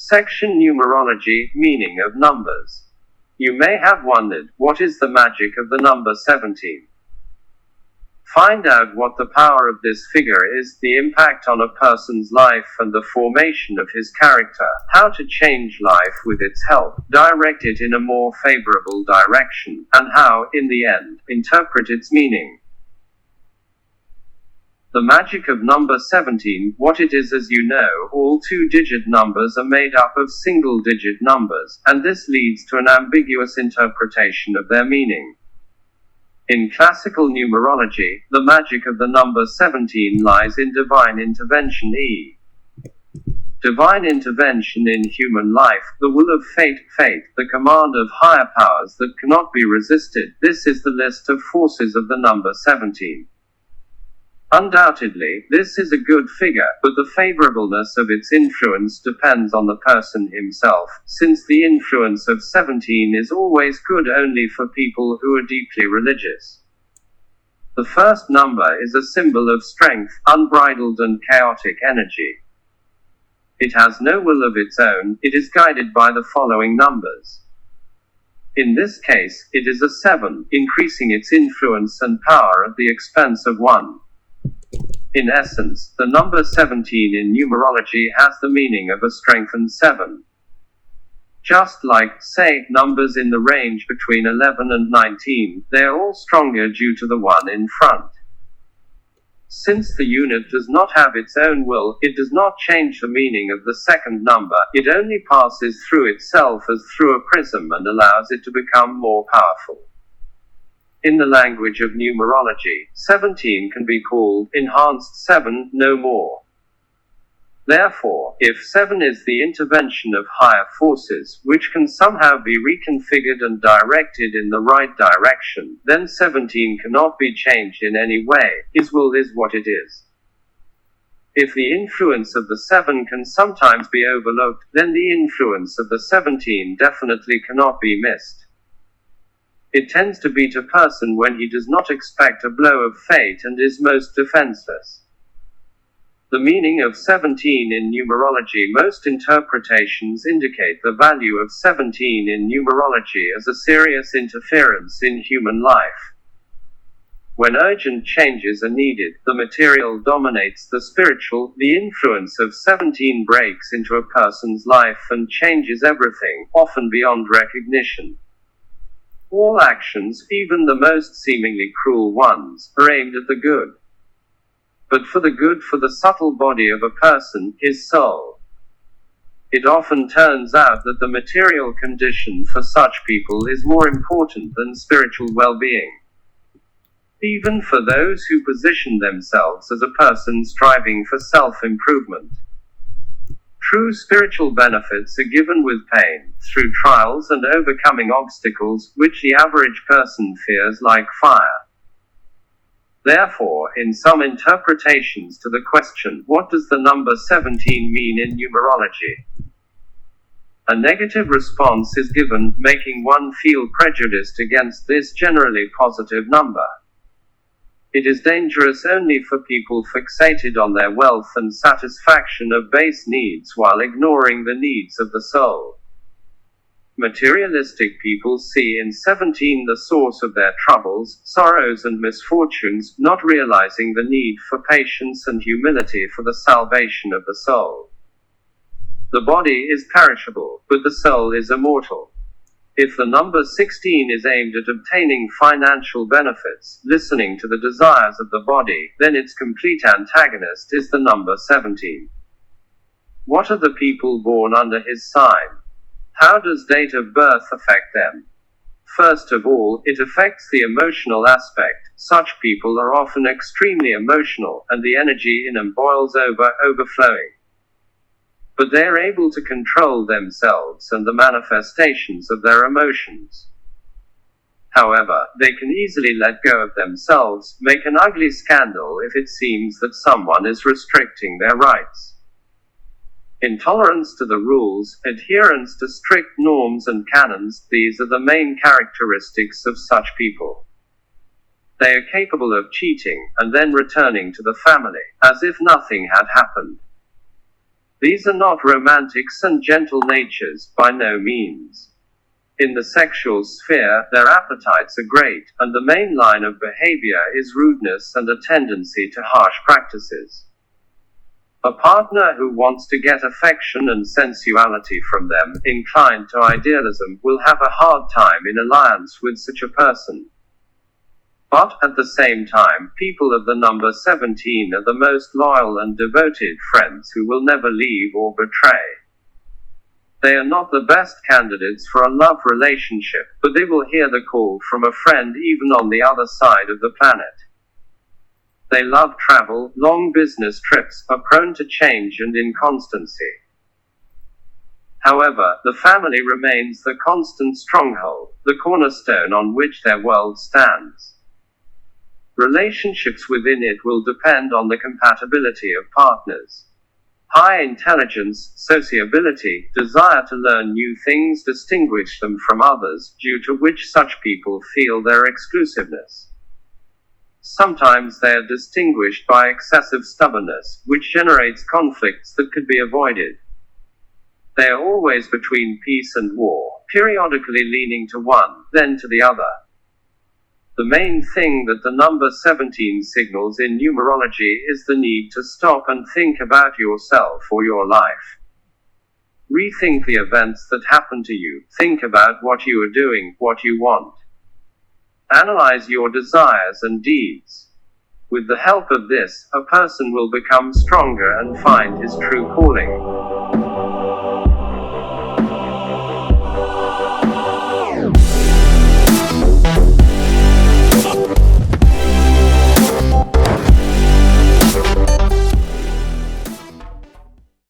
Section Numerology, Meaning of Numbers. You may have wondered, what is the magic of the number 17? Find out what the power of this figure is, the impact on a person's life and the formation of his character, how to change life with its help, direct it in a more favorable direction, and how, in the end, interpret its meaning. The magic of number 17, what it is. As you know, all two-digit numbers are made up of single-digit numbers, and this leads to an ambiguous interpretation of their meaning. In classical numerology, the magic of the number 17 lies in divine intervention. Divine intervention in human life, the will of fate, the command of higher powers that cannot be resisted. This is the list of forces of the number 17. Undoubtedly, this is a good figure, but the favorableness of its influence depends on the person himself, since the influence of 17 is always good only for people who are deeply religious. The first number is a symbol of strength, unbridled and chaotic energy. It has no will of its own, it is guided by the following numbers. In this case, it is a 7, increasing its influence and power at the expense of 1. In essence, the number 17 in numerology has the meaning of a strengthened 7. Just like, say, numbers in the range between 11 and 19, they are all stronger due to the 1 in front. Since the unit does not have its own will, it does not change the meaning of the second number, it only passes through itself as through a prism and allows it to become more powerful. In the language of numerology, 17 can be called enhanced 7, no more. Therefore, if 7 is the intervention of higher forces, which can somehow be reconfigured and directed in the right direction, then 17 cannot be changed in any way, his will is what it is. If the influence of the 7 can sometimes be overlooked, then the influence of the 17 definitely cannot be missed. It tends to beat a person when he does not expect a blow of fate and is most defenseless. The meaning of 17 in numerology. Most interpretations indicate the value of 17 in numerology as a serious interference in human life. When urgent changes are needed, the material dominates the spiritual. The influence of 17 breaks into a person's life and changes everything, often beyond recognition. All actions, even the most seemingly cruel ones, are aimed at the good. But for the good for the subtle body of a person, his soul. It often turns out that the material condition for such people is more important than spiritual well-being. Even for those who position themselves as a person striving for self-improvement. True spiritual benefits are given with pain, through trials and overcoming obstacles, which the average person fears like fire. Therefore, in some interpretations to the question, what does the number 17 mean in numerology? A negative response is given, making one feel prejudiced against this generally positive number. It is dangerous only for people fixated on their wealth and satisfaction of base needs while ignoring the needs of the soul. Materialistic people see in 17 the source of their troubles, sorrows and misfortunes, not realizing the need for patience and humility for the salvation of the soul. The body is perishable, but the soul is immortal. If the number 16 is aimed at obtaining financial benefits, listening to the desires of the body, then its complete antagonist is the number 17. What are the people born under his sign? How does date of birth affect them? First of all, it affects the emotional aspect. Such people are often extremely emotional, and the energy in them boils over, overflowing. But they are able to control themselves and the manifestations of their emotions. However, they can easily let go of themselves, make an ugly scandal if it seems that someone is restricting their rights. Intolerance to the rules, adherence to strict norms and canons, these are the main characteristics of such people. They are capable of cheating, and then returning to the family, as if nothing had happened. These are not romantics and gentle natures, by no means. In the sexual sphere, their appetites are great, and the main line of behavior is rudeness and a tendency to harsh practices. A partner who wants to get affection and sensuality from them, inclined to idealism, will have a hard time in alliance with such a person. But, at the same time, people of the number 17 are the most loyal and devoted friends who will never leave or betray. They are not the best candidates for a love relationship, but they will hear the call from a friend even on the other side of the planet. They love travel, long business trips, are prone to change and inconstancy. However, the family remains the constant stronghold, the cornerstone on which their world stands. Relationships within it will depend on the compatibility of partners. High intelligence, sociability, desire to learn new things distinguish them from others, due to which such people feel their exclusiveness. Sometimes they are distinguished by excessive stubbornness, which generates conflicts that could be avoided. They are always between peace and war, periodically leaning to one, then to the other. The main thing that the number 17 signals in numerology is the need to stop and think about yourself or your life. Rethink the events that happen to you, think about what you are doing, what you want. Analyze your desires and deeds. With the help of this, a person will become stronger and find his true calling.